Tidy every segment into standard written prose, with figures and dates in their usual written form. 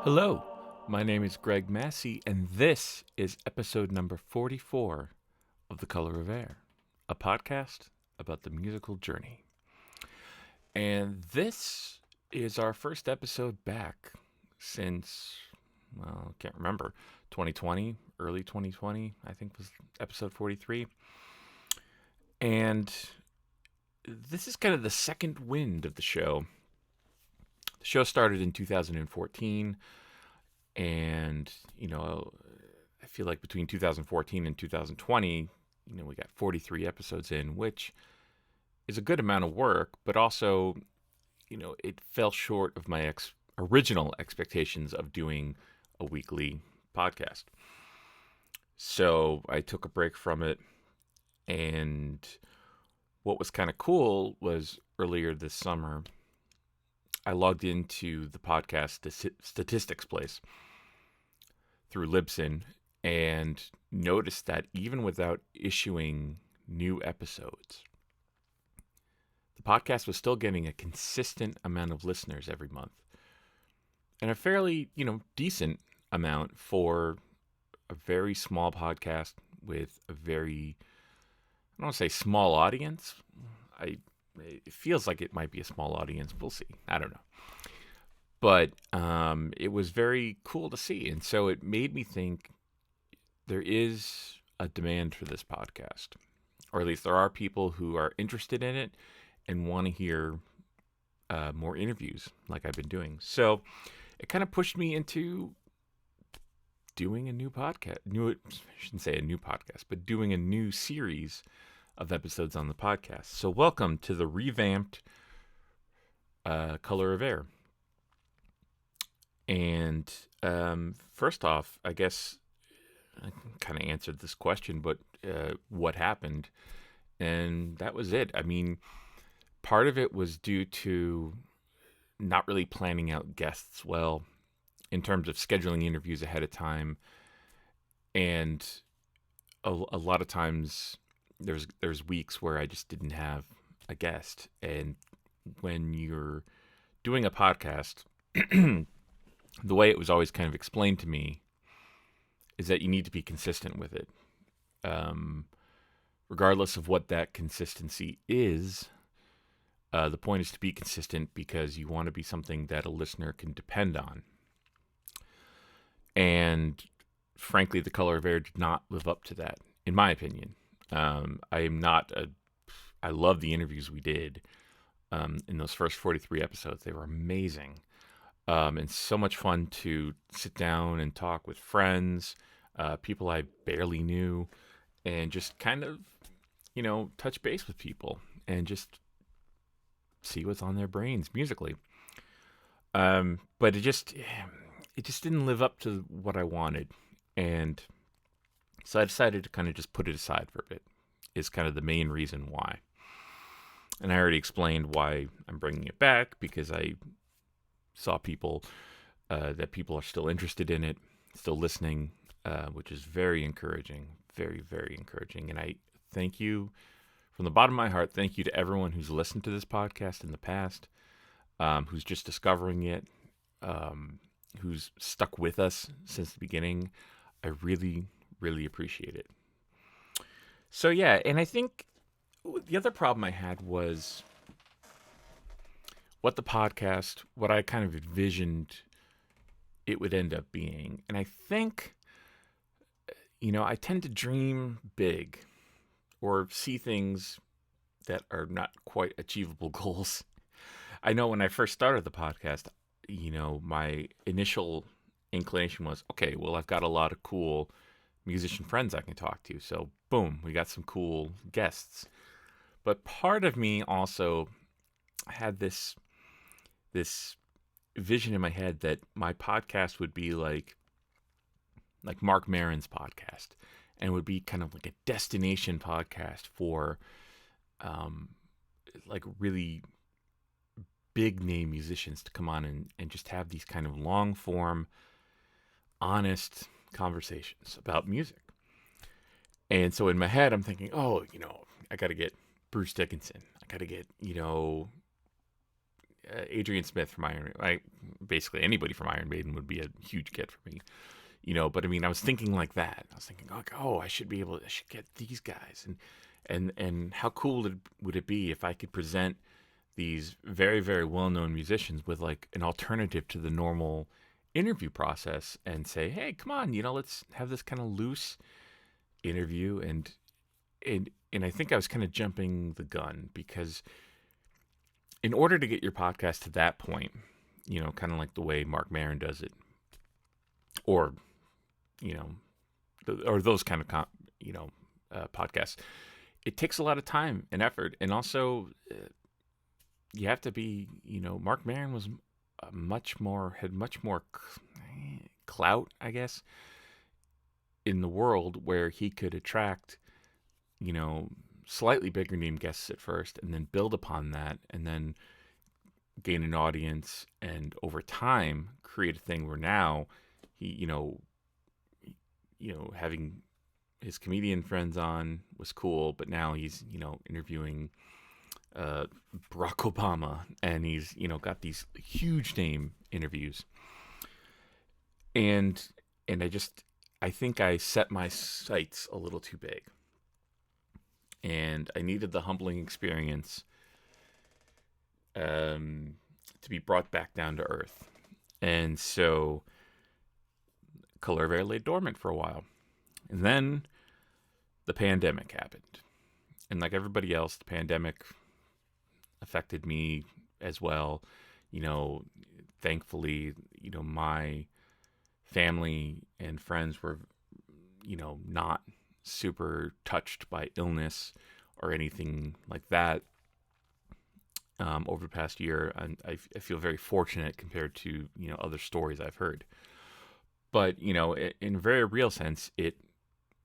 Hello, my name is Greg Massi, and this is episode number 44 of The Color of Air, a podcast about the musical journey. And this is our first episode back since, well, I can't remember, 2020, early 2020, I think was episode 43. And this is kind of the second wind of the show. The show started in 2014. And, I feel like between 2014 and 2020, we got 43 episodes in, which is a good amount of work, but also, it fell short of my original expectations of doing a weekly podcast. So I took a break from it. And what was kind of cool was earlier this summer, I logged into the podcast statistics place through Libsyn and noticed that even without issuing new episodes, the podcast was still getting a consistent amount of listeners every month. And a fairly, decent amount for a very small podcast with a very, I don't want to say small audience. It feels like it might be a small audience. We'll see. I don't know. But it was very cool to see. And so it made me think there is a demand for this podcast. Or at least there are people who are interested in it and want to hear more interviews like I've been doing. So it kind of pushed me into doing a new podcast. I shouldn't say a new podcast, but doing a new series of episodes on the podcast. So welcome to the revamped Color of Air. And first off, I guess I kind of answered this question, but what happened? And that was it. I mean, part of it was due to not really planning out guests well in terms of scheduling interviews ahead of time. And a lot of times there's weeks where I just didn't have a guest. And when you're doing a podcast, the way it was always kind of explained to me is that you need to be consistent with it. Regardless of what that consistency is, the point is to be consistent because you want to be something that a listener can depend on. And frankly, The Color of Air did not live up to that, in my opinion. I love the interviews we did in those first 43 episodes. They were amazing. And so much fun to sit down and talk with friends, people I barely knew, and just kind of, touch base with people and just see what's on their brains musically. But it just didn't live up to what I wanted. And so I decided to kind of just put it aside for a bit, is kind of the main reason why. And I already explained why I'm bringing it back, because I saw that people are still interested in it, still listening, which is very encouraging, very, very encouraging. And I thank you from the bottom of my heart. Thank you to everyone who's listened to this podcast in the past, who's just discovering it, who's stuck with us since the beginning. I really, really appreciate it. So yeah, and I think the other problem I had was what I kind of envisioned it would end up being. And I think, I tend to dream big or see things that are not quite achievable goals. I know when I first started the podcast, my initial inclination was, okay, well, I've got a lot of cool musician friends I can talk to. So boom, we got some cool guests. But part of me also had this vision in my head that my podcast would be like Mark Maron's podcast, and would be kind of like a destination podcast for like really big name musicians to come on and just have these kind of long form, honest conversations about music. And so in my head, I'm thinking, I got to get Bruce Dickinson. I got to get, Adrian Smith from basically anybody from Iron Maiden would be a huge get for me, But I mean, I was thinking like that. I was thinking, like, oh, I should get these guys, and how cool would it be if I could present these very, very well-known musicians with like an alternative to the normal interview process and say, hey, come on, let's have this kind of loose interview. And I think I was kind of jumping the gun, because in order to get your podcast to that point, kind of like the way Mark Maron does it, or, or those kind of, podcasts, it takes a lot of time and effort. And also, you have to be, Mark Maron was had much more clout, I guess, in the world, where he could attract, slightly bigger name guests at first, and then build upon that, and then gain an audience, and over time create a thing where now he, having his comedian friends on was cool, but now he's, interviewing Barack Obama, and he's, got these huge name interviews. And I think I set my sights a little too big. And I needed the humbling experience to be brought back down to earth. And so Color of Air lay dormant for a while. And then the pandemic happened. And like everybody else, the pandemic affected me as well. Thankfully, my family and friends were, not super touched by illness or anything like that over the past year. And I feel very fortunate compared to, other stories I've heard. But, in a very real sense, it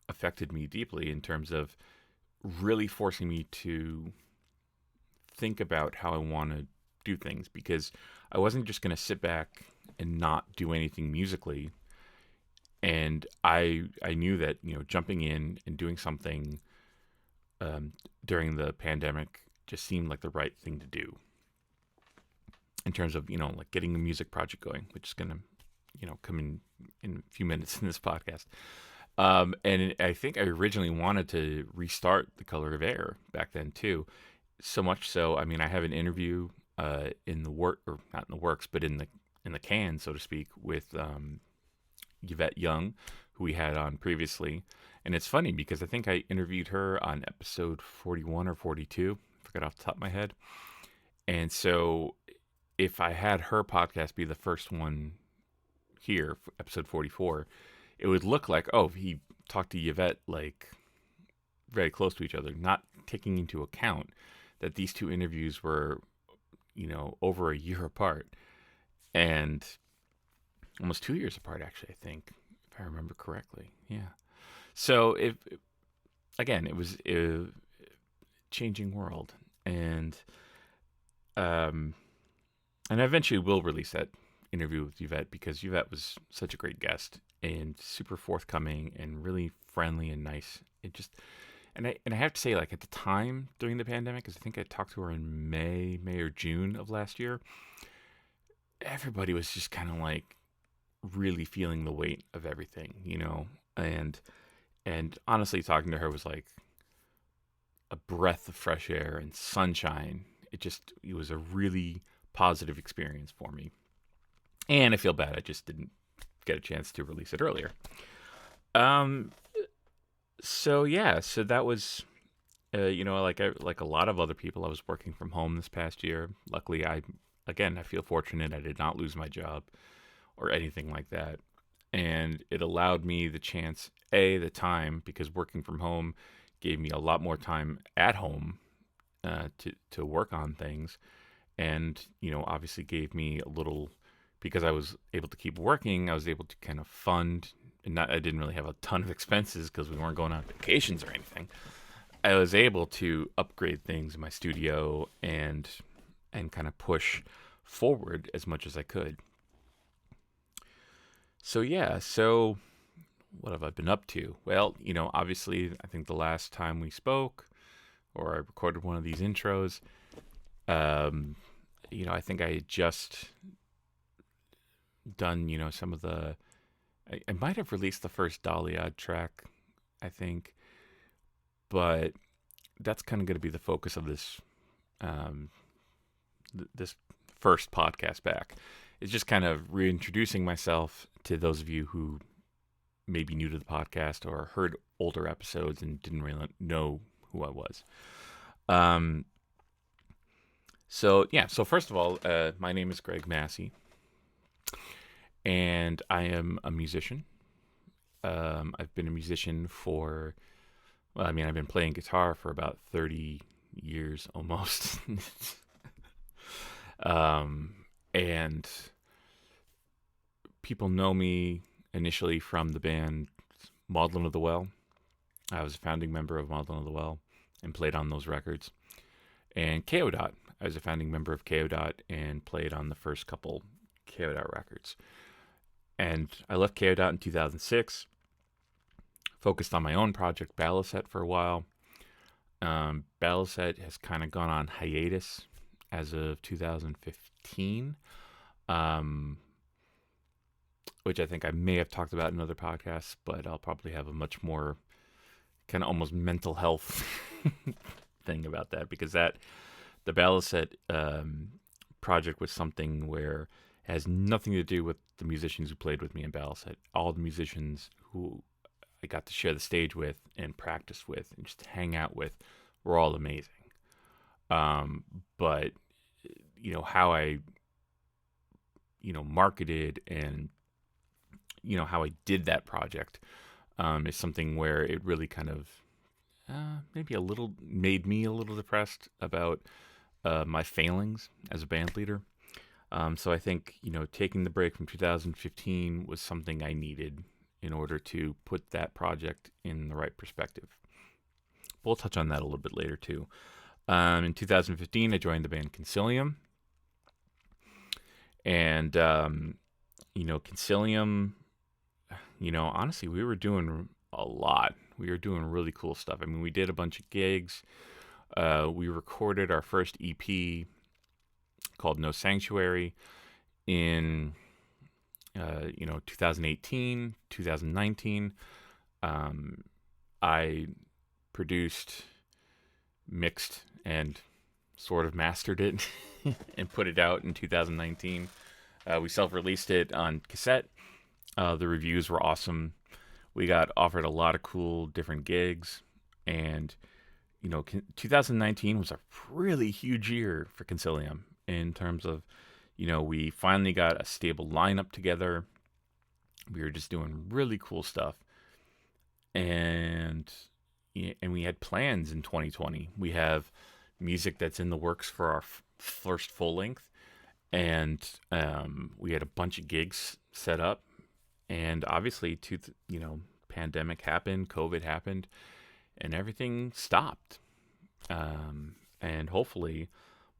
affected me deeply in terms of really forcing me to think about how I want to do things, because I wasn't just going to sit back and not do anything musically. And I knew that, jumping in and doing something during the pandemic just seemed like the right thing to do in terms of, like getting a music project going, which is going to, come in a few minutes in this podcast. And I think I originally wanted to restart The Color of Air back then too. So much so, I mean, I have an interview in the work, or not in the works, but in the can, so to speak, with Yvette Young, who we had on previously. And it's funny because I think I interviewed her on episode 41 or 42. I forgot off the top of my head. And so if I had her podcast be the first one here, episode 44, it would look like, oh, he talked to Yvette like very close to each other, not taking into account that these two interviews were, over a year apart, and almost 2 years apart, actually, I think, if I remember correctly. Yeah. So it was a changing world, and I eventually will release that interview with Yvette, because Yvette was such a great guest and super forthcoming and really friendly and nice. And I have to say, like, at the time during the pandemic, because I think I talked to her in May or June of last year, everybody was just kind of like really feeling the weight of everything, and honestly, talking to her was like a breath of fresh air and sunshine. It was a really positive experience for me. And I feel bad I just didn't get a chance to release it earlier. So that was, like a lot of other people, I was working from home this past year. Luckily, I feel fortunate. I did not lose my job or anything like that. And it allowed me the chance, the time, because working from home gave me a lot more time at home to work on things. And, obviously gave me a little, because I was able to keep working, I was able to kind of fund, and I didn't really have a ton of expenses because we weren't going on vacations or anything. I was able to upgrade things in my studio and kind of push forward as much as I could. So what have I been up to? Well, obviously, I think the last time we spoke, or I recorded one of these intros, I think I had just done, some of the. I might have released the first Dahliad track, I think, but that's kind of going to be the focus of um, this first podcast back. It's just kind of reintroducing myself to those of you who may be new to the podcast or heard older episodes and didn't really know who I was. So first of all, my name is Greg Massi, and I am a musician. I've been a musician I've been playing guitar for about 30 years almost. And people know me initially from the band Maudlin of the Well. I was a founding member of Maudlin of the Well and played on those records. And Kayo Dot. I was a founding member of Kayo Dot and played on the first couple Kayo Dot records. And I left Kayo Dot in 2006, focused on my own project, Baliset, for a while. Baliset has kind of gone on hiatus as of 2015, which I think I may have talked about in other podcasts, but I'll probably have a much more kind of almost mental health thing about that, because the Baliset project was something where it has nothing to do with the musicians who played with me in Baliset. All the musicians who I got to share the stage with and practice with and just hang out with were all amazing. But how I marketed and how I did that project is something where it really kind of made me a little depressed about my failings as a band leader. So I think taking the break from 2015 was something I needed in order to put that project in the right perspective. We'll touch on that a little bit later too. In 2015, I joined the band Concilium. And, Concilium, honestly, we were doing a lot. We were doing really cool stuff. I mean, we did a bunch of gigs. We recorded our first EP called No Sanctuary in 2018, 2019. I produced, mixed, and sort of mastered it and put it out in 2019. We self-released it on cassette. The reviews were awesome. We got offered a lot of cool different gigs, and 2019 was a really huge year for Concilium in terms of, we finally got a stable lineup together. We were just doing really cool stuff, and we had plans in 2020. We have music that's in the works for our first full length, and we had a bunch of gigs set up. And obviously, pandemic happened, COVID happened, and everything stopped. And hopefully,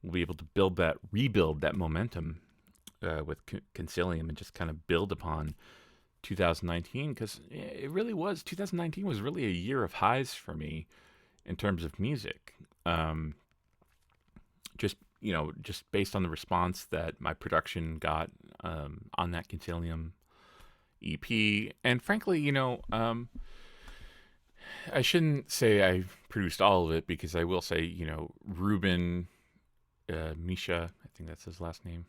we'll be able to rebuild that momentum with Concilium and just kind of build upon 2019, because it really was. 2019 was really a year of highs for me in terms of music. Just based on the response that my production got on that Concilium EP, and frankly, I shouldn't say I produced all of it, because I will say, Ruben, Misha, I think that's his last name.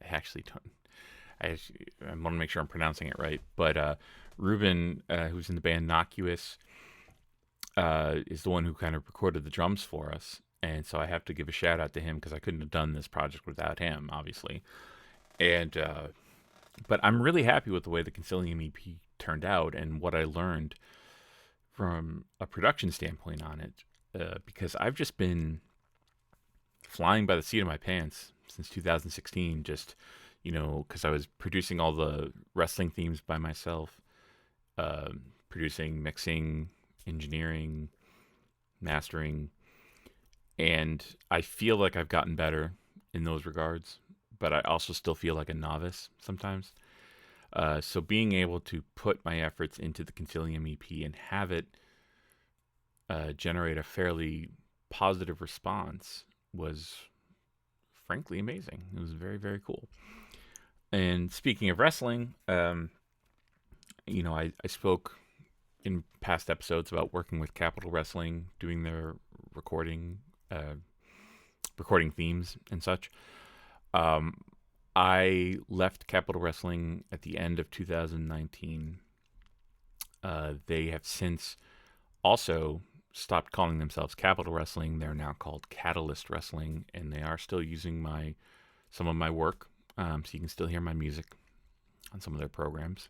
I actually don't. I want to make sure I'm pronouncing it right. But Ruben, who's in the band Noccuous, is the one who kind of recorded the drums for us. And so I have to give a shout out to him, because I couldn't have done this project without him, obviously. And but I'm really happy with the way the Concilium EP turned out and what I learned from a production standpoint on it, because I've just been flying by the seat of my pants since 2016, just, because I was producing all the wrestling themes by myself, producing, mixing, engineering, mastering, and I feel like I've gotten better in those regards, but I also still feel like a novice sometimes. So being able to put my efforts into the Concilium EP and have it generate a fairly positive response was frankly amazing. It was very, very cool. And speaking of wrestling, I spoke in past episodes about working with Capital Wrestling, doing their recording themes and such. I left Capital Wrestling at the end of 2019. They have since also stopped calling themselves Capital Wrestling. They're now called Catalyst Wrestling, and they are still using some of my work, so you can still hear my music on some of their programs.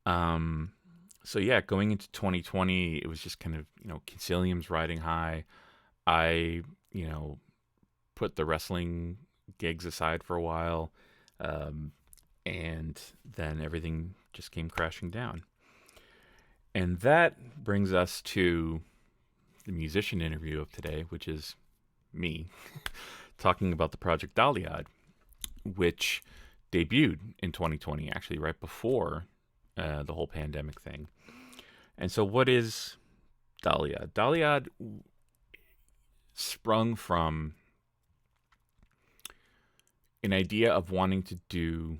So yeah, going into 2020, it was just kind of, Concilium's riding high. I, put the wrestling gigs aside for a while, and then everything just came crashing down. And that brings us to the musician interview of today, which is me talking about the project Dahliad, which debuted in 2020, actually right before the whole pandemic thing. And so what is Dahliad? Dahliad sprung from an idea of wanting to do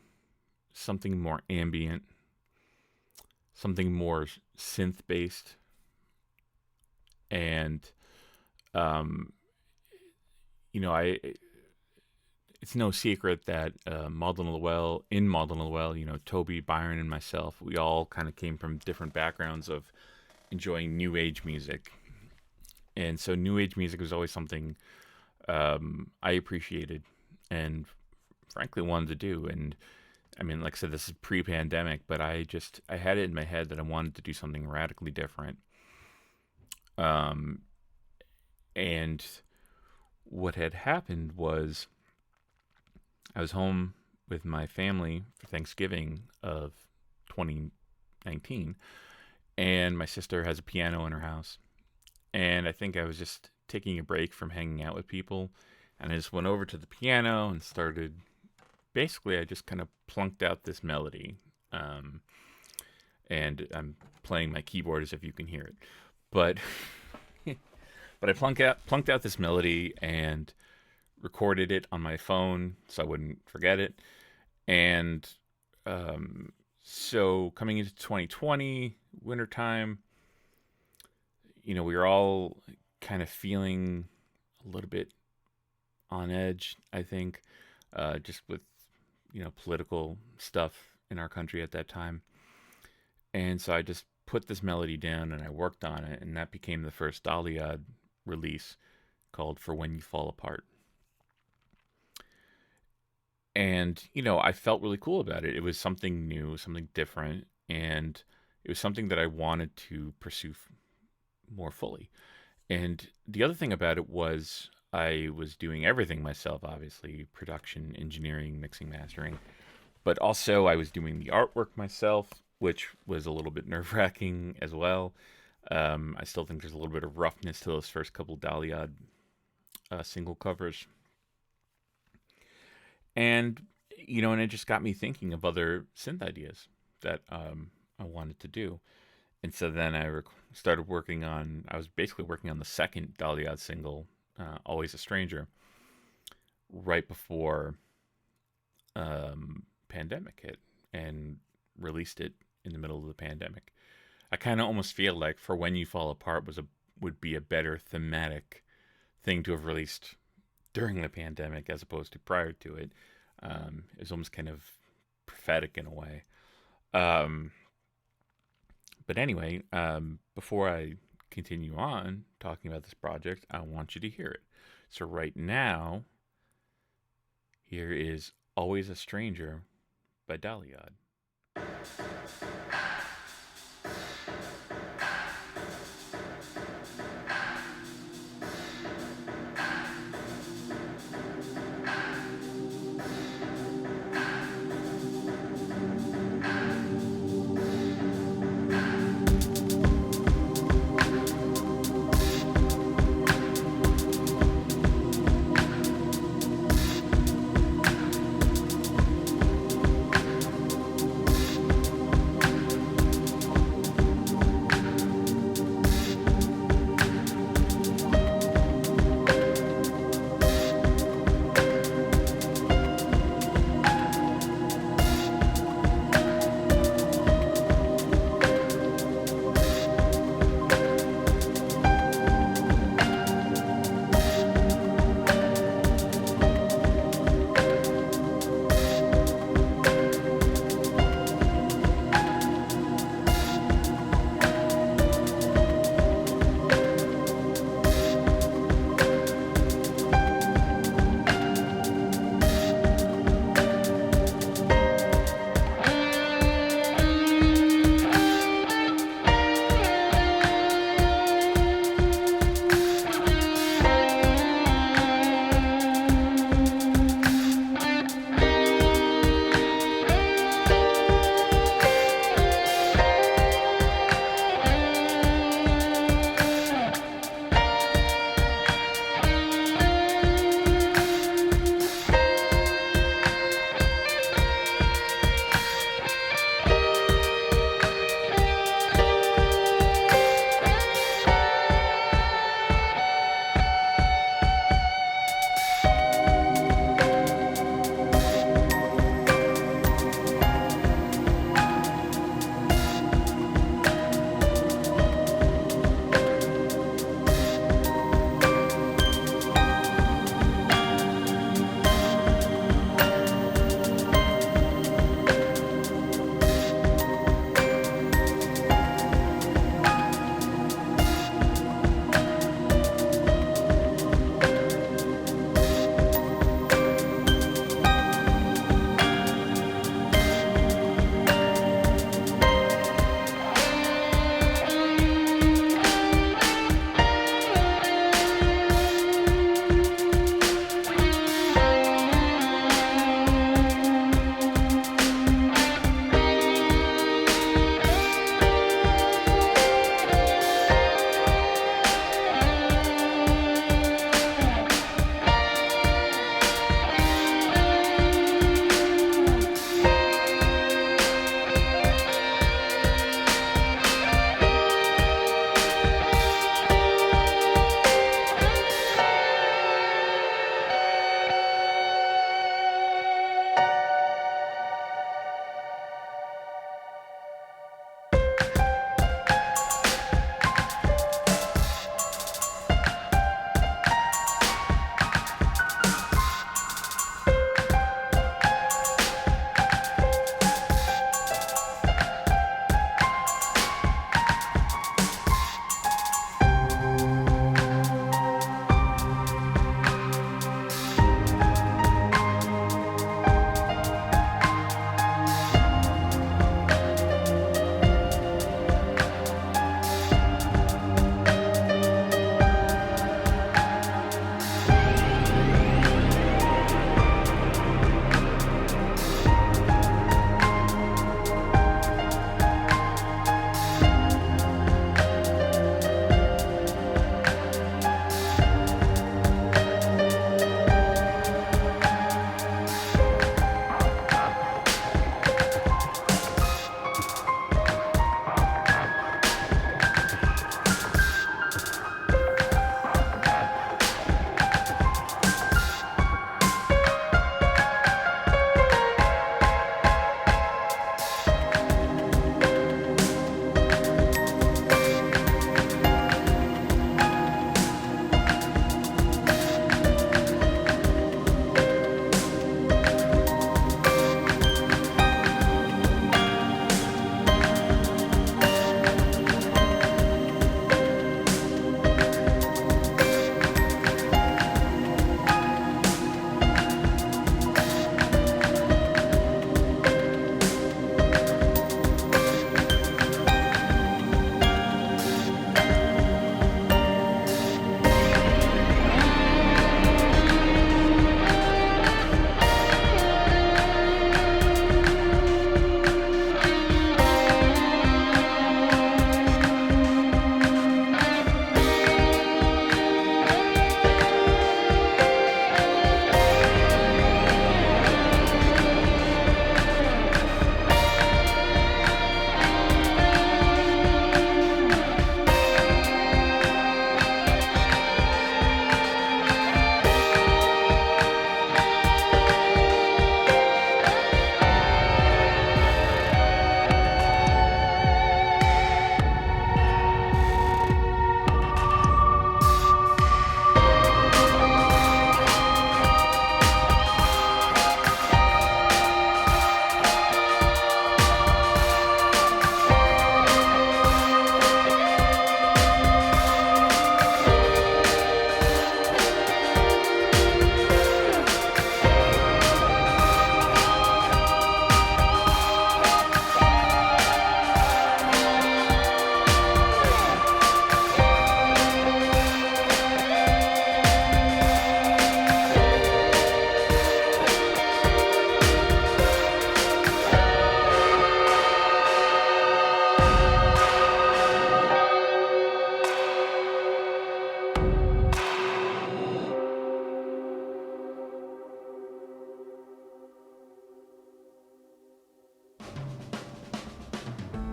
something more ambient, something more synth-based, and, it's no secret that Maudlin Llewellyn, Toby, Byron, and myself, we all kind of came from different backgrounds of enjoying New Age music. And so New Age music was always something I appreciated and frankly wanted to do. And I mean, like I said, this is pre-pandemic, but I had it in my head that I wanted to do something radically different. And what had happened was I was home with my family for Thanksgiving of 2019, and my sister has a piano in her house. And I think I was just taking a break from hanging out with people, and I just went over to the piano and started, basically, I just kind of plunked out this melody. And I'm playing my keyboard as if you can hear it. But I plunked out this melody and recorded it on my phone so I wouldn't forget it. And so coming into 2020, wintertime, we were all kind of feeling a little bit on edge, I think, just with, political stuff in our country at that time. And so I just put this melody down and I worked on it, and that became the first Dahliad release called For When You Fall Apart. And, I felt really cool about it. It was something new, something different, and it was something that I wanted to pursue more fully. And the other thing about it was I was doing everything myself, obviously, production, engineering, mixing, mastering, but also I was doing the artwork myself, which was a little bit nerve-wracking as well. I still think there's a little bit of roughness to those first couple Dahliad single covers. And, and it just got me thinking of other synth ideas that I wanted to do. And so then I started I was basically working on the second Dahliad single, Always a Stranger, right before pandemic hit, and released it in the middle of the pandemic. I kind of almost feel like For When You Fall Apart would be a better thematic thing to have released during the pandemic as opposed to prior to it. It was almost kind of prophetic in a way. But anyway, before I continue on talking about this project, I want you to hear it. So right now, here is Always a Stranger by Dahliad.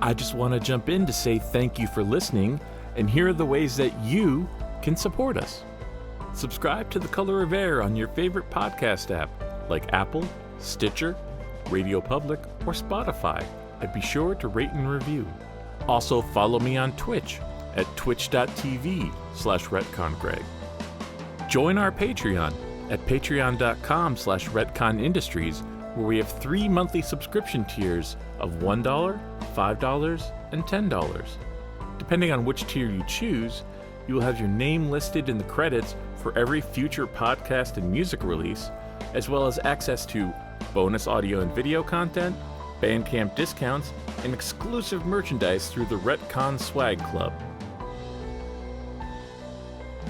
I just want to jump in to say thank you for listening, and here are the ways that you can support us. Subscribe to The Color of Air on your favorite podcast app like Apple, Stitcher, Radio Public, or Spotify, and be sure to rate and review. Also follow me on Twitch at twitch.tv/retcongreg. Join our Patreon at patreon.com/Ret Con Industries, where we have 3 monthly subscription tiers of $1, $5, and $10. Depending on which tier you choose, you will have your name listed in the credits for every future podcast and music release, as well as access to bonus audio and video content, Bandcamp discounts, and exclusive merchandise through the Ret Con Swag Club.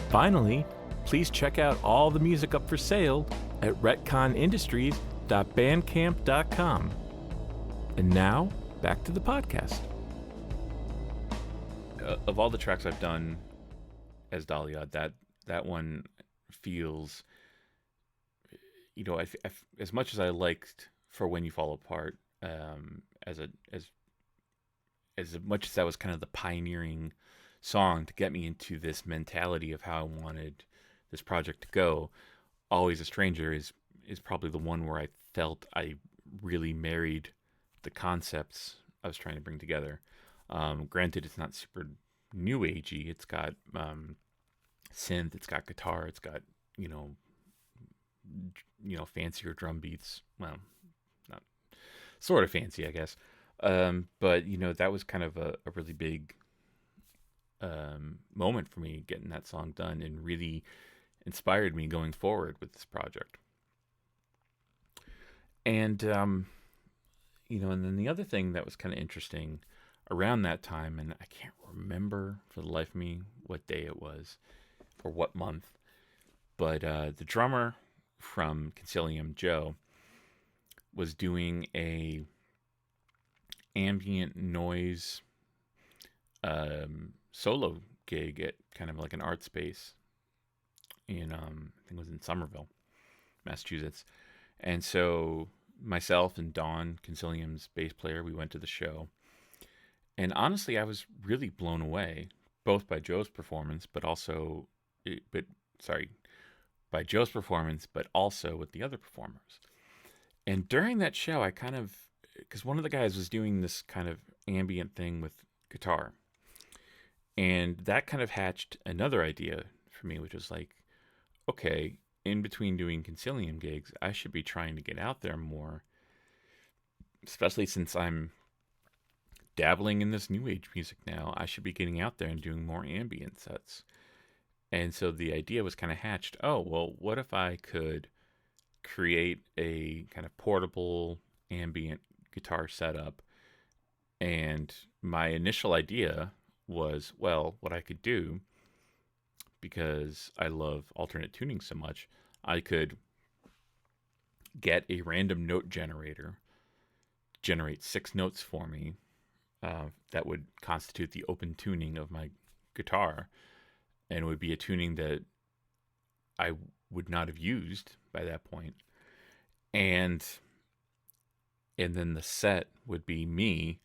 Finally, please check out all the music up for sale at retconindustries.bandcamp.com. And now, back to the podcast. Of all the tracks I've done as Dahliad, that one feels, as much as I liked For When You Fall Apart, as much as that was kind of the pioneering song to get me into this mentality of how I wanted this project to go, Always a Stranger is probably the one where I felt I really married the concepts I was trying to bring together. Granted, it's not super new agey. It's got synth, it's got guitar, it's got fancier drum beats. Well, not sort of fancy, I guess. But that was kind of a really big moment for me, getting that song done, and really inspired me going forward with this project. And and then the other thing that was kind of interesting around that time, and I can't remember for the life of me what day it was or what month, but the drummer from Concilium, Joe, was doing a ambient noise solo gig at kind of like an art space in I think it was in Somerville, Massachusetts. And so myself and Don, Concilium's bass player, we went to the show. And honestly, I was really blown away, both by Joe's performance, but also with the other performers. And during that show, I because one of the guys was doing this kind of ambient thing with guitar. And that kind of hatched another idea for me, which was like, okay, in between doing Concilium gigs, I should be trying to get out there more, especially since I'm dabbling in this new age music now. I should be getting out there and doing more ambient sets. And so the idea was kind of hatched, what if I could create a kind of portable ambient guitar setup? And my initial idea was, what I could do, because I love alternate tuning so much, I could get a random note generator, generate 6 notes for me that would constitute the open tuning of my guitar, and it would be a tuning that I would not have used by that point. And then the set would be me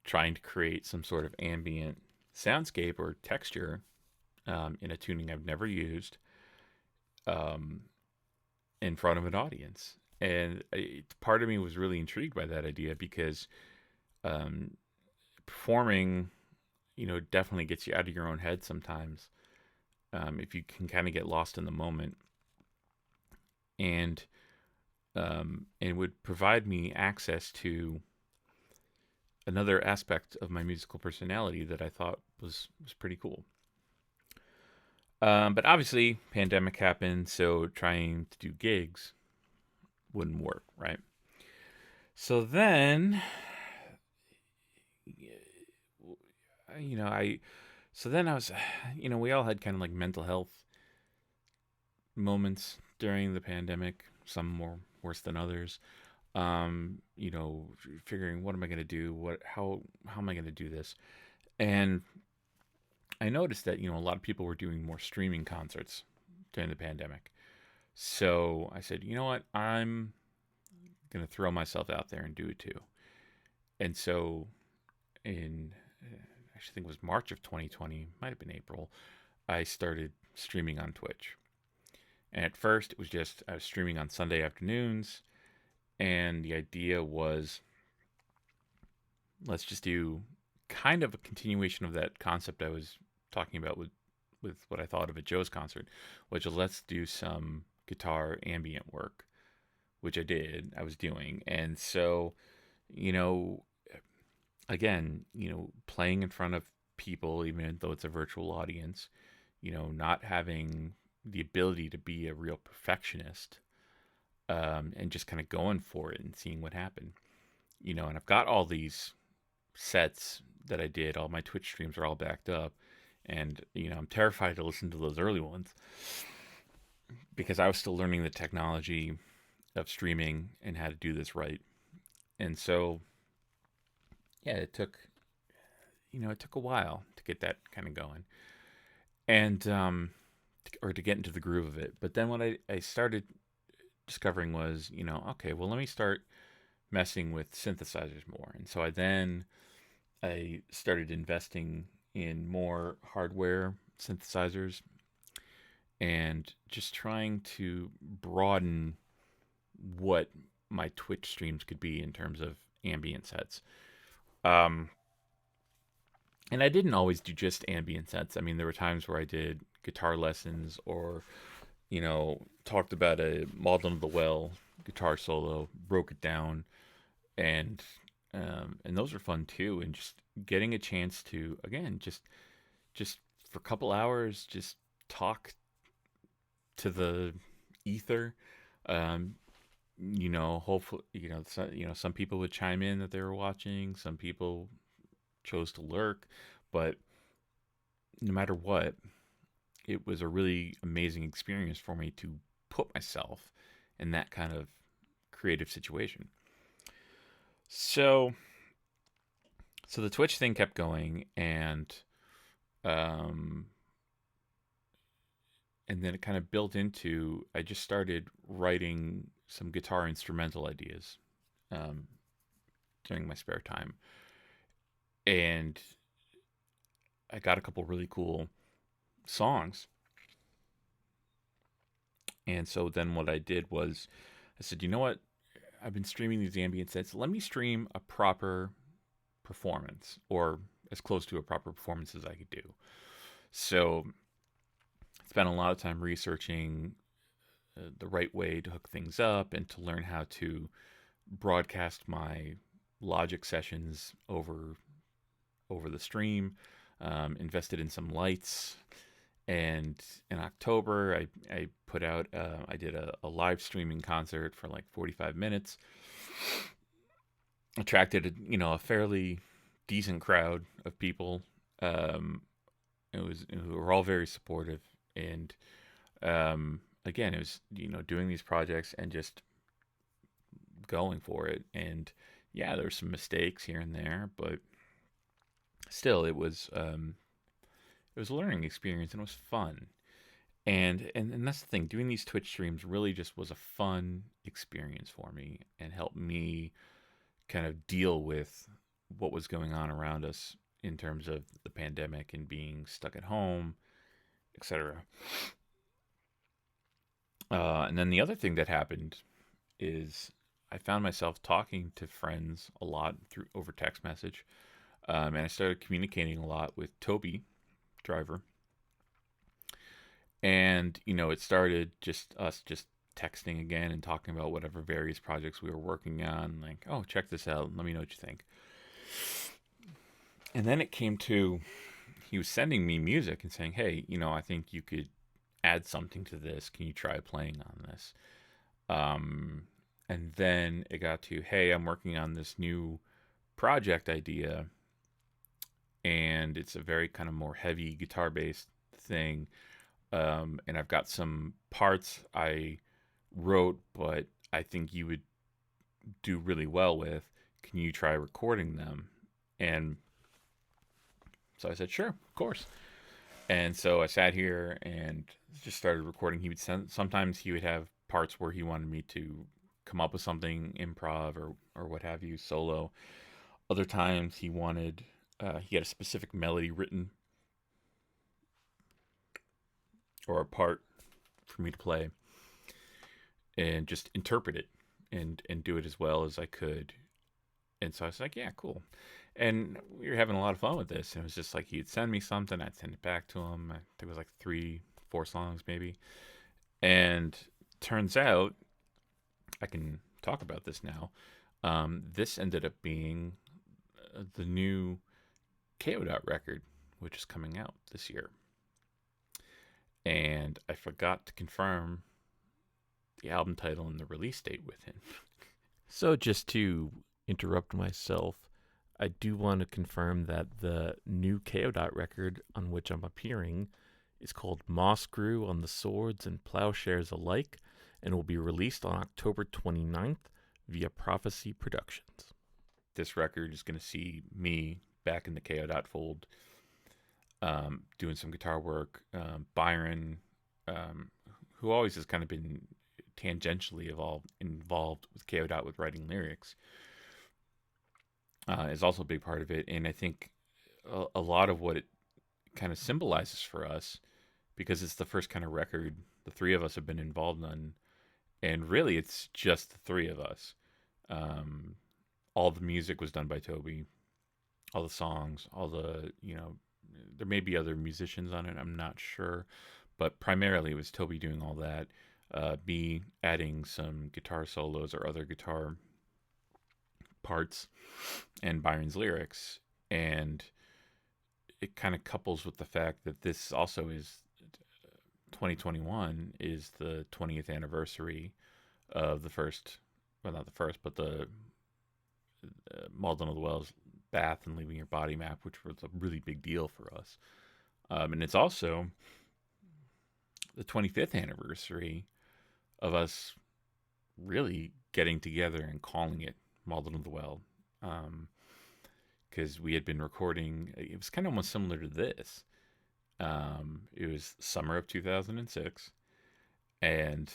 trying to create some sort of ambient soundscape or texture in a tuning I've never used in front of an audience. And part of me was really intrigued by that idea, because performing, definitely gets you out of your own head sometimes, if you can kind of get lost in the moment. And it would provide me access to another aspect of my musical personality that I thought was pretty cool. But obviously, pandemic happened, so trying to do gigs wouldn't work, right? So then, I was, we all had kind of like mental health moments during the pandemic, some more worse than others. Figuring, what am I going to do? How am I going to do this? And I noticed that, a lot of people were doing more streaming concerts during the pandemic. So I said, you know what? I'm going to throw myself out there and do it too. And so in, I actually think it was March of 2020, might have been April, I started streaming on Twitch. And at first, it was just I was streaming on Sunday afternoons, and the idea was let's just do kind of a continuation of that concept I was talking about with what I thought of at Joe's concert, which is let's do some guitar ambient work, which I did. I was doing, and so you know, again, playing in front of people, even though it's a virtual audience, not having the ability to be a real perfectionist, and just kind of going for it and seeing what happened. And I've got all these sets that I did. All my Twitch streams are all backed up, and I'm terrified to listen to those early ones because I was still learning the technology of streaming and how to do this right. And so, yeah, it took a while to get that kind of going, and or to get into the groove of it. But then what I started discovering was, okay, well, let me start messing with synthesizers more. And so I started investing in more hardware synthesizers and just trying to broaden what my Twitch streams could be in terms of ambient sets. Um, and I didn't always do just ambient sets. I mean, there were times where I did guitar lessons or, talked about a Maudlin of the Well guitar solo, broke it down, and those were fun too. And just getting a chance to, again, just for a couple hours, just talk to the ether. Hopefully, some people would chime in that they were watching. Some people chose to lurk, but no matter what, it was a really amazing experience for me to put myself in that kind of creative situation. So the Twitch thing kept going, and then it kind of built into, I just started writing some guitar instrumental ideas during my spare time. And I got a couple really cool songs. And so then what I did was I said, you know what? I've been streaming these ambient sets. Let me stream a proper performance, or as close to a proper performance as I could do. So I spent a lot of time researching the right way to hook things up and to learn how to broadcast my Logic sessions over the stream. Invested in some lights, and in October I put out I did a live streaming concert for like 45 minutes. Attracted a fairly decent crowd of people. Who were all very supportive, and again, it was doing these projects and just going for it. And yeah, there were some mistakes here and there, but still, it was a learning experience, and it was fun. And that's the thing. Doing these Twitch streams really just was a fun experience for me, and helped me kind of deal with what was going on around us in terms of the pandemic and being stuck at home, etc. And then the other thing that happened is I found myself talking to friends a lot over text message. And I started communicating a lot with Toby Driver. And, it started just us just texting again and talking about whatever various projects we were working on. Like, oh, check this out. Let me know what you think. And then it came to, he was sending me music and saying, hey, I think you could add something to this. Can you try playing on this? And then it got to, hey, I'm working on this new project idea, and it's a very kind of more heavy guitar based thing. And I've got some parts I wrote, but I think you would do really well with. Can you try recording them? And so I said, sure, of course. And so I sat here and just started recording. Sometimes he would have parts where he wanted me to come up with something improv or what have you, solo. Other times he wanted He had a specific melody written or a part for me to play and just interpret it and do it as well as I could. And so I was like, yeah, cool. And we were having a lot of fun with this. And it was just like he'd send me something, I'd send it back to him. I think it was like 3, 4 songs maybe. And turns out, I can talk about this now. This ended up being the new Kayo Dot record, which is coming out this year. And I forgot to confirm the album title and the release date with him. So just to interrupt myself, I do want to confirm that the new Kayo Dot record on which I'm appearing is called Moss Grew on the Swords and Plowshares Alike and will be released on October 29th via Prophecy Productions. This record is going to see me back in the Kayo Dot fold, doing some guitar work. Byron, who always has kind of been tangentially involved with Kayo Dot with writing lyrics, is also a big part of it. And I think a lot of what it kind of symbolizes for us, because it's the first kind of record the three of us have been involved in, and really it's just the three of us. All the music was done by Toby, all the songs, all the, there may be other musicians on it, I'm not sure, but primarily it was Toby doing all that, me adding some guitar solos or other guitar parts, and Byron's lyrics. And it kind of couples with the fact that this also is 2021 is the 20th anniversary of the first, well, not the first, but the Malden of the Wells Bath and Leaving Your Body map, which was a really big deal for us. And it's also the 25th anniversary of us really getting together and calling it Malden of the Well, because we had been recording. It was kind of almost similar to this. It was summer of 2006 and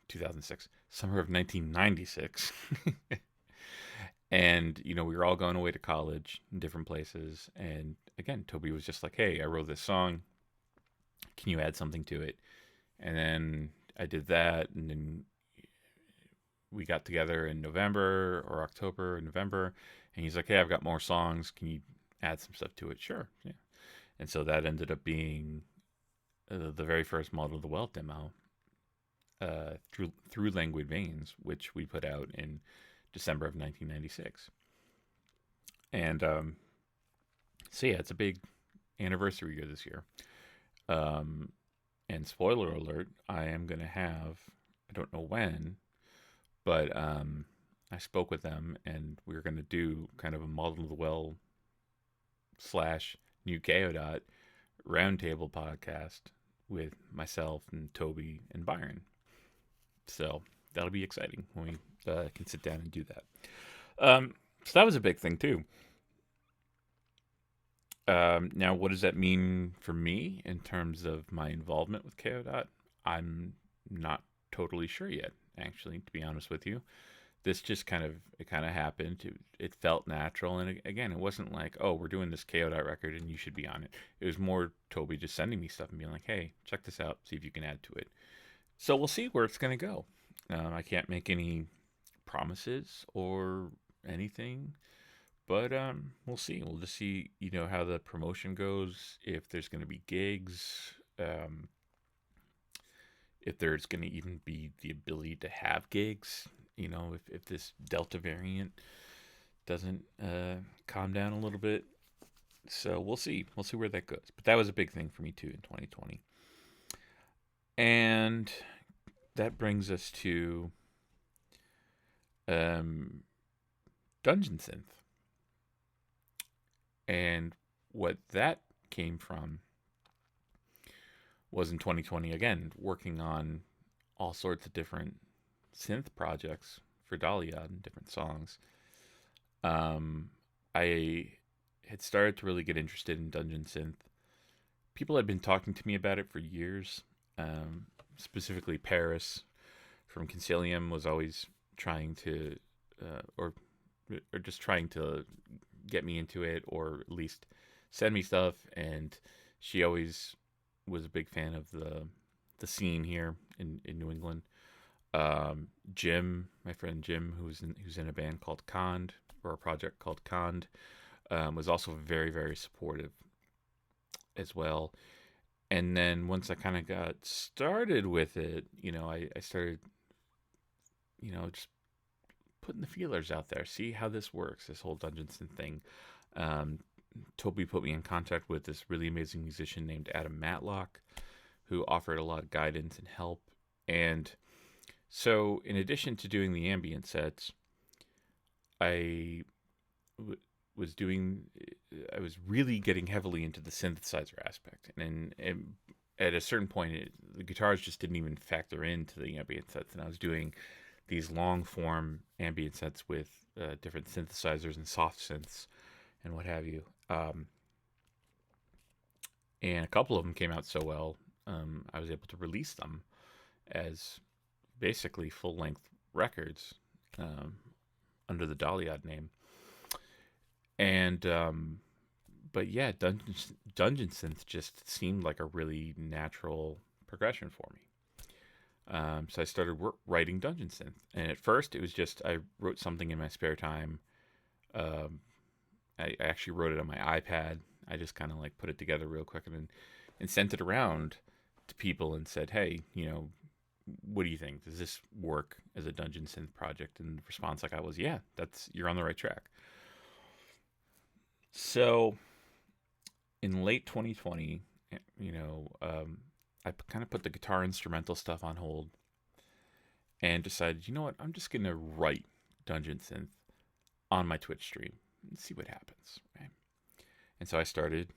2006, summer of 1996. And, we were all going away to college in different places. And again, Toby was just like, hey, I wrote this song. Can you add something to it? And then I did that. And then we got together in November or October, November. And he's like, hey, I've got more songs. Can you add some stuff to it? Sure. Yeah. And so that ended up being the very first Model of the Well demo, through Languid Veins, which we put out in December of 1996. And so yeah, it's a big anniversary year this year. And spoiler alert, I am going to have, I don't know when, but I spoke with them and we were going to do kind of a Model of the Well / New Kayo Dot roundtable podcast with myself and Toby and Byron. So that'll be exciting when we can sit down and do that. So that was a big thing too. Now, what does that mean for me in terms of my involvement with Kayo Dot? I'm not totally sure yet, actually, to be honest with you. This just kind of happened. It felt natural. And again, it wasn't like, oh, we're doing this Kayo Dot record and you should be on it. It was more Toby just sending me stuff and being like, hey, check this out. See if you can add to it. So we'll see where it's going to go. I can't make any promises or anything, but we'll see. We'll just see, how the promotion goes, if there's going to be gigs, if there's going to even be the ability to have gigs, if this Delta variant doesn't calm down a little bit. So we'll see. We'll see where that goes. But that was a big thing for me too in 2020. And that brings us to Dungeon Synth. And what that came from was in 2020, again, working on all sorts of different synth projects for Dahliad and different songs. I had started to really get interested in Dungeon Synth. People had been talking to me about it for years. Specifically Paris from Concilium was always trying to, or just trying to get me into it, or at least send me stuff. And she always was a big fan of the scene here in New England. Jim, my friend Jim, who's in a band called Cond, or a project called Cond, was also very, very supportive as well. And then once I kind of got started with it, I started, just putting the feelers out there, see how this works, this whole Dungeon Synth thing. Toby put me in contact with this really amazing musician named Adam Matlock, who offered a lot of guidance and help. And so, in addition to doing the ambient sets, I was really getting heavily into the synthesizer aspect. And at a certain point, the guitars just didn't even factor into the ambient sets. And I was doing these long form ambient sets with different synthesizers and soft synths and what have you. And a couple of them came out so well, I was able to release them as basically full-length records under the Dahliad name. And but yeah, Dungeon Synth just seemed like a really natural progression for me. So I started writing Dungeon Synth, and at first it was just I wrote something in my spare time. I actually wrote it on my iPad. I just kind of like put it together real quick and sent it around to people and said, hey, what do you think? Does this work as a Dungeon Synth project? And the response I got was, yeah, you're on the right track. So in late 2020, I kind of put the guitar instrumental stuff on hold and decided, you know what, I'm just going to write Dungeon Synth on my Twitch stream and see what happens, right? And so I started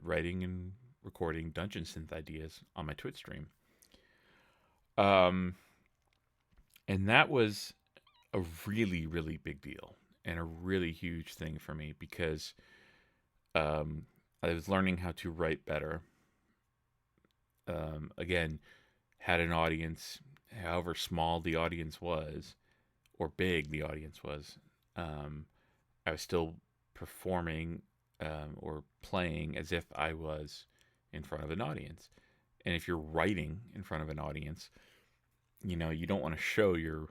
writing and recording Dungeon Synth ideas on my Twitch stream. And that was a really, really big deal and a really huge thing for me because I was learning how to write better. Again, had an audience, however small the audience was, or big the audience was, I was still performing or playing as if I was in front of an audience. And if you're writing in front of an audience, you don't want to show your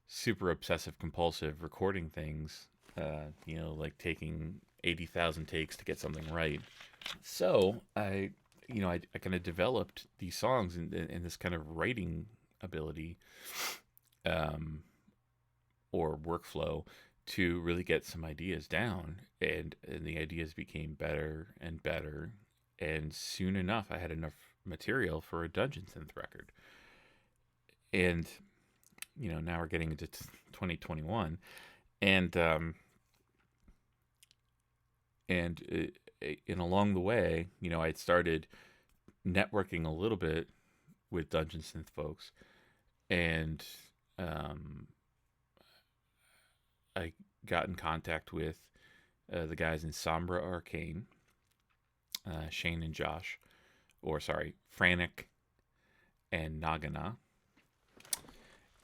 super obsessive compulsive recording things, like taking 80,000 takes to get something right. So I kind of developed these songs and this kind of writing ability or workflow to really get some ideas down. And the ideas became better and better. And soon enough, I had enough material for a Dungeon Synth record. And, now we're getting into 2021. And along the way, I'd started networking a little bit with Dungeon Synth folks, and I got in contact with the guys in Sombra Arcane, Shane and Josh, Frantic and Nagana,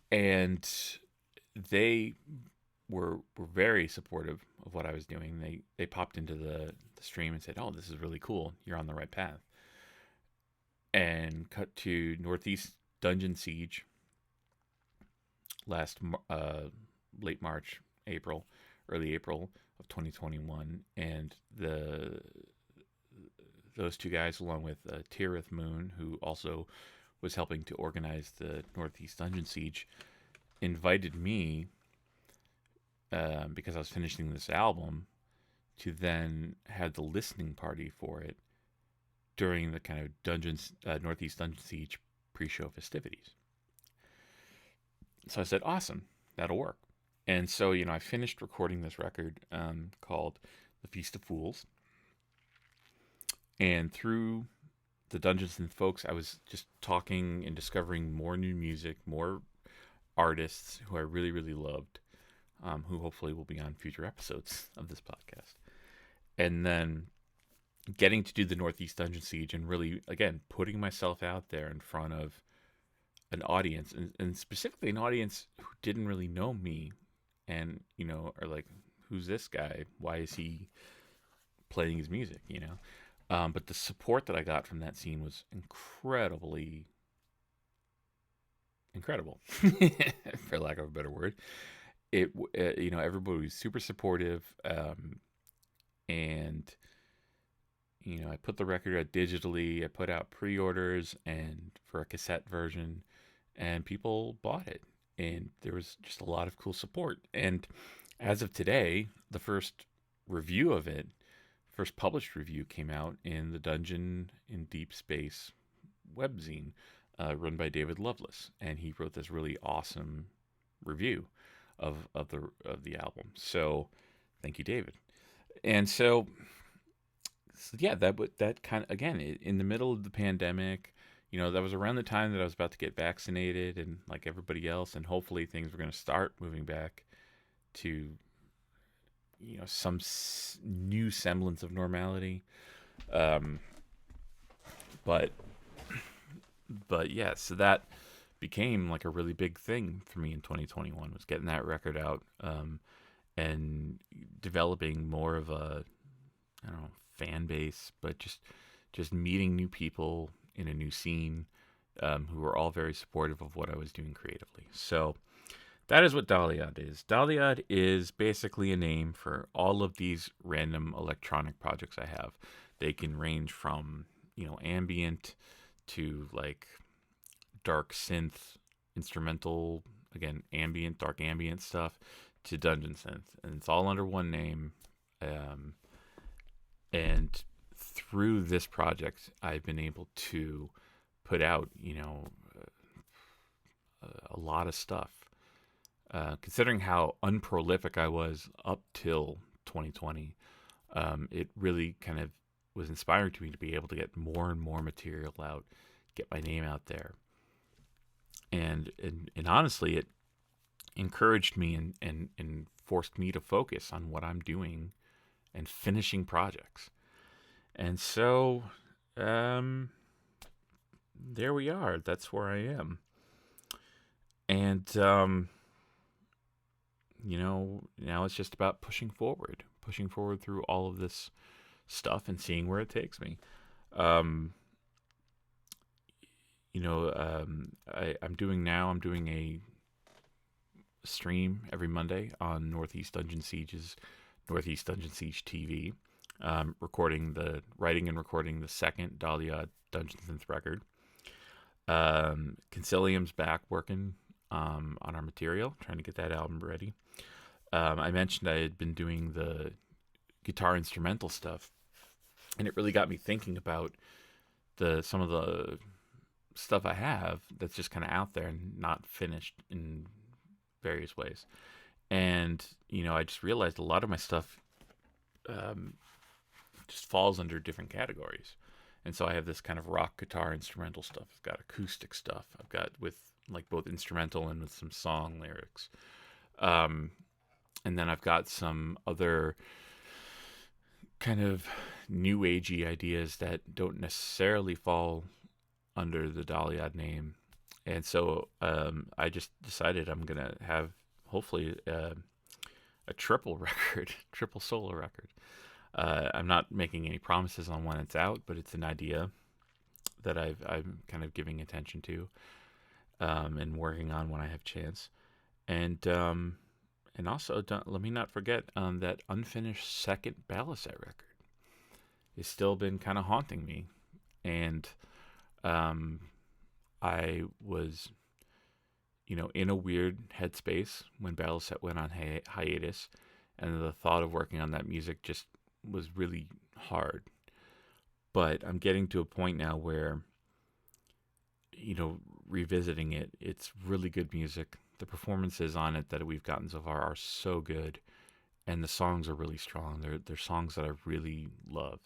and they were very supportive of what I was doing. They popped into the stream and said, "Oh, this is really cool. You're on the right path." And cut to Northeast Dungeon Siege last late March, early April of 2021, and those two guys, along with Tirith Moon, who also was helping to organize the Northeast Dungeon Siege, invited me because I was finishing this album to then have the listening party for it during the kind of Northeast Dungeon Siege pre-show festivities. So I said, awesome, that'll work. And so, I finished recording this record called The Feast of Fools. And through the Dungeon Synth folks, I was just talking and discovering more new music, more artists who I really, really loved, who hopefully will be on future episodes of this podcast. And then getting to do the Northeast Dungeon Siege and really, again, putting myself out there in front of an audience, and specifically an audience who didn't really know me and, are like, who's this guy? Why is he playing his music? But the support that I got from that scene was incredible, for lack of a better word. Everybody was super supportive, and I put the record out digitally. I put out pre-orders and for a cassette version, and people bought it, and there was just a lot of cool support. And as of today, the first review of it, first published review, came out in the Dungeon in Deep Space webzine, run by David Loveless, and he wrote this really awesome review of the album. So, thank you, David. And so yeah, that kind of, again, in the middle of the pandemic, that was around the time that I was about to get vaccinated, and like everybody else, and hopefully things were going to start moving back to some new semblance of normality. But yeah, so that became like a really big thing for me in 2021, was getting that record out, and developing more of a, I don't know, fan base, but just meeting new people in a new scene, who were all very supportive of what I was doing creatively. So that is what Dahliad is. Dahliad is basically a name for all of these random electronic projects I have. They can range from, ambient to like dark synth, instrumental, again, ambient, dark ambient stuff, to dungeon synth. And it's all under one name. And through this project, I've been able to put out, a lot of stuff. Considering how unprolific I was up till 2020, it really kind of was inspiring to me to be able to get more and more material out, get my name out there. And honestly, it encouraged me and forced me to focus on what I'm doing and finishing projects. And so, there we are. That's where I am. And, now it's just about pushing forward through all of this stuff and seeing where it takes me. I'm doing a stream every Monday on Northeast Dungeon Siege TV, writing and recording the second Dahliad Dungeon Synth record. Concilium's back working on our material, trying to get that album ready. I mentioned I had been doing the guitar instrumental stuff, and it really got me thinking about some of the stuff I have that's just kind of out there and not finished in various ways. And I just realized a lot of my stuff just falls under different categories. And so I have this kind of rock guitar instrumental stuff. I've got acoustic stuff. I've got with like both instrumental and with some song lyrics. And then I've got some other kind of new agey ideas that don't necessarily fall under the Dahliad name. And so I just decided I'm going to have hopefully a triple solo record. I'm not making any promises on when it's out, but it's an idea that I'm kind of giving attention to, and working on when I have chance. And also, let me not forget that unfinished second Baliset record. It's still been kind of haunting me. And I was, in a weird headspace when Baliset went on hiatus, and the thought of working on that music just was really hard. But I'm getting to a point now where, revisiting it, it's really good music. The performances on it that we've gotten so far are so good, and the songs are really strong. They're songs that I really love.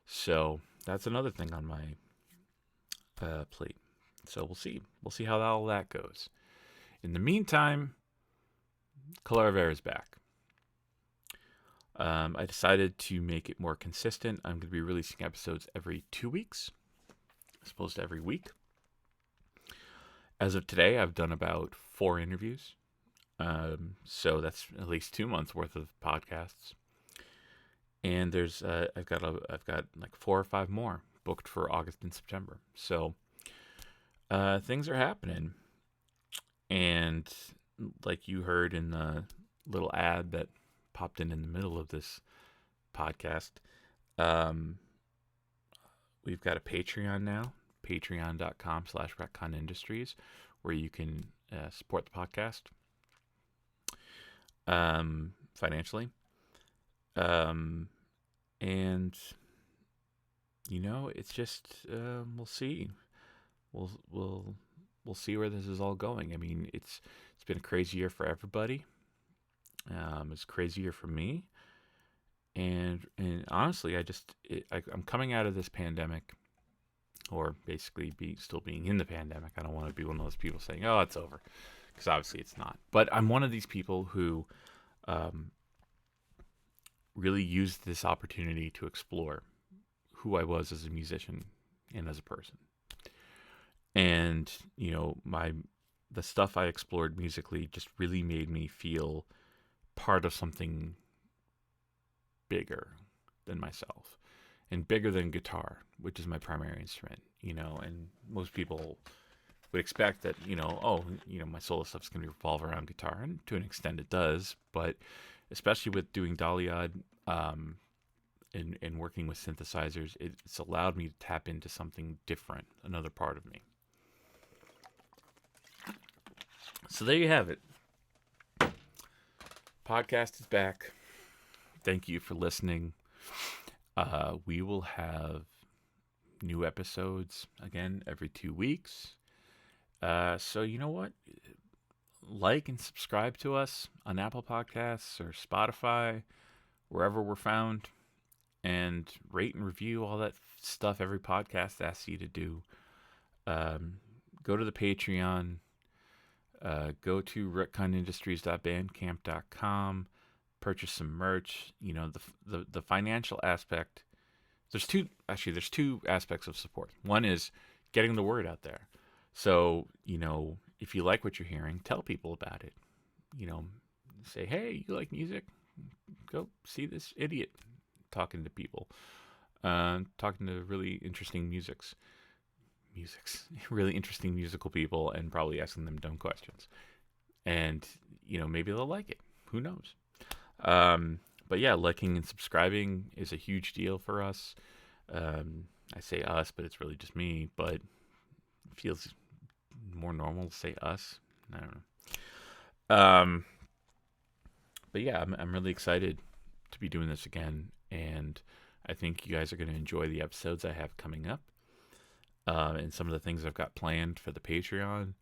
So that's another thing on my plate. So we'll see how all that goes. In the meantime, Color of Air is back. I decided to make it more consistent. I'm going to be releasing episodes every 2 weeks, as opposed to every week. As of today, I've done about 4 interviews. So that's at least 2 months worth of podcasts. And there's I've got like 4 or 5 more booked for August and September. So things are happening. And like you heard in the little ad that popped in the middle of this podcast, we've got a Patreon now, patreon.com/Ret Con Industries, where you can support the podcast financially. And it's just we'll see. We'll see where this is all going. I mean, it's been a crazy year for everybody. It's a crazy year for me. And honestly, I'm coming out of this pandemic, or basically still being in the pandemic. I don't want to be one of those people saying, "Oh, it's over," because obviously it's not. But I'm one of these people who really used this opportunity to explore who I was as a musician and as a person. And the stuff I explored musically just really made me feel part of something bigger than myself, and bigger than guitar, which is my primary instrument. And most people would expect that my solo stuff's going to revolve around guitar, and to an extent it does, but especially with doing Dahliad and working with synthesizers, it's allowed me to tap into something different, another part of me. So there you have it. Podcast is back. Thank you for listening. We will have new episodes again every 2 weeks. So you know what? Like and subscribe to us on Apple Podcasts or Spotify, wherever we're found, and rate and review, all that stuff every podcast asks you to do. Go to the Patreon. Go to retconindustries.bandcamp.com. Purchase some merch. The financial aspect. There's two aspects of support. One is getting the word out there. So, if you like what you're hearing, tell people about it. Say, hey, you like music? Go see this idiot talking to people. Talking to really interesting really interesting musical people, and probably asking them dumb questions. And, maybe they'll like it. Who knows? But yeah, liking and subscribing is a huge deal for us. I say us, but it's really just me, but it feels more normal to say us. I don't know. But yeah, I'm really excited to be doing this again, and I think you guys are going to enjoy the episodes I have coming up, and some of the things I've got planned for the Patreon,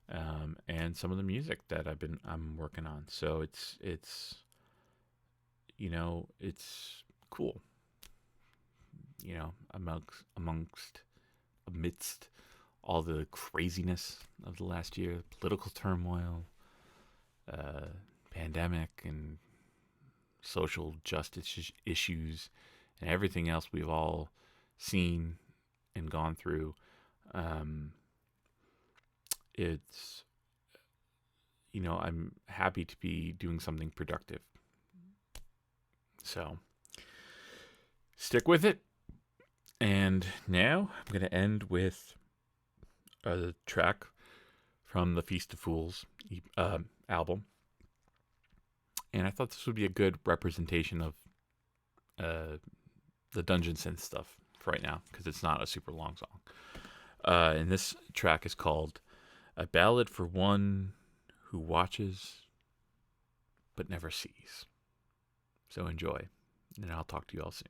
and some of the music that I'm working on. So it's cool. Amidst all the craziness of the last year, political turmoil, pandemic, and social justice issues, and everything else we've all seen and gone through. It's I'm happy to be doing something productive. So stick with it. And now I'm going to end with a track from the Feast of Fools album. And I thought this would be a good representation of the Dungeon Synth stuff for right now, because it's not a super long song. And this track is called A Ballad for One Who Watches But Never Sees. So enjoy, and I'll talk to you all soon.